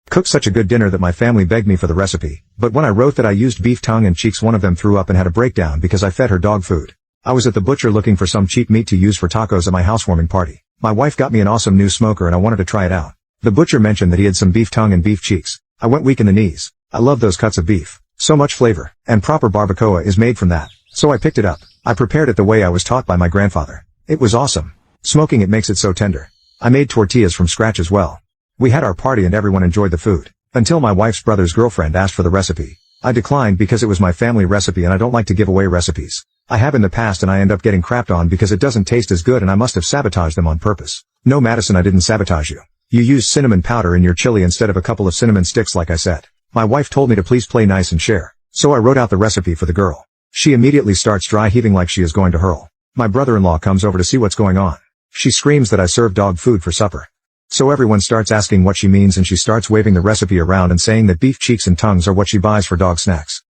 cooked such a good dinner that my family begged me for the recipe, but when I wrote that I used beef tongue and cheeks, one of them threw up and had a breakdown because I fed her dog food. I was at the butcher looking for some cheap meat to use for tacos at my housewarming party. My wife got me an awesome new smoker and I wanted to try it out. The butcher mentioned that he had some beef tongue and beef cheeks. I went weak in the knees. I love those cuts of beef. So much flavor, and proper barbacoa is made from that. So I picked it up. I prepared it the way I was taught by my grandfather. It was awesome. Smoking it makes it so tender. I made tortillas from scratch as well. We had our party and everyone enjoyed the food. Until my wife's brother's girlfriend asked for the recipe. I declined because it was my family recipe and I don't like to give away recipes. I have in the past and I end up getting crapped on because it doesn't taste as good and I must have sabotaged them on purpose. No, Madison, I didn't sabotage you. You used cinnamon powder in your chili instead of a couple of cinnamon sticks like I said. My wife told me to please play nice and share. So I wrote out the recipe for the girl. She immediately starts dry heaving like she is going to hurl. My brother-in-law comes over to see what's going on. She screams that I serve dog food for supper. So everyone starts asking what she means and she starts waving the recipe around and saying that beef cheeks and tongues are what she buys for dog snacks.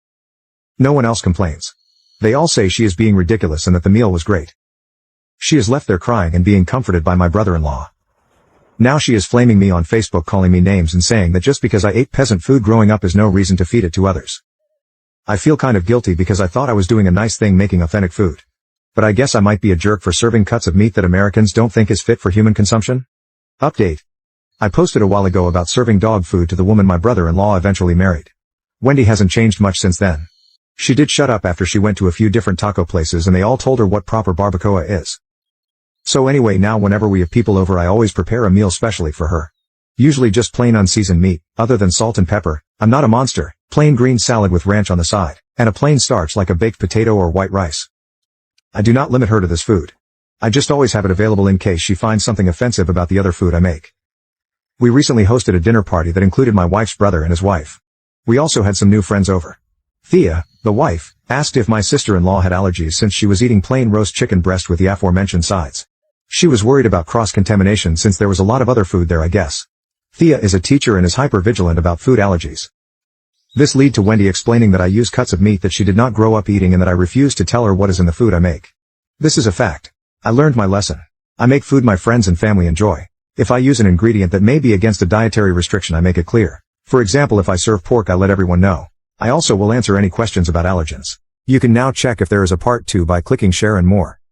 No one else complains. They all say she is being ridiculous and that the meal was great. She is left there crying and being comforted by my brother-in-law. Now she is flaming me on Facebook, calling me names and saying that just because I ate peasant food growing up is no reason to feed it to others. I feel kind of guilty because I thought I was doing a nice thing making authentic food. But I guess I might be a jerk for serving cuts of meat that Americans don't think is fit for human consumption. Update. I posted a while ago about serving dog food to the woman my brother-in-law eventually married. Wendy hasn't changed much since then. She did shut up after she went to a few different taco places and they all told her what proper barbacoa is. So anyway, now whenever we have people over I always prepare a meal specially for her. Usually just plain unseasoned meat, other than salt and pepper. I'm not a monster. Plain green salad with ranch on the side, and a plain starch like a baked potato or white rice. I do not limit her to this food. I just always have it available in case she finds something offensive about the other food I make. We recently hosted a dinner party that included my wife's brother and his wife. We also had some new friends over. Thea, the wife, asked if my sister-in-law had allergies since she was eating plain roast chicken breast with the aforementioned sides. She was worried about cross-contamination since there was a lot of other food there, I guess. Thea is a teacher and is hyper-vigilant about food allergies. This led to Wendy explaining that I use cuts of meat that she did not grow up eating and that I refuse to tell her what is in the food I make. This is a fact. I learned my lesson. I make food my friends and family enjoy. If I use an ingredient that may be against a dietary restriction, I make it clear. For example, if I serve pork, I let everyone know. I also will answer any questions about allergens. You can now check if there is a part 2 by clicking share and more.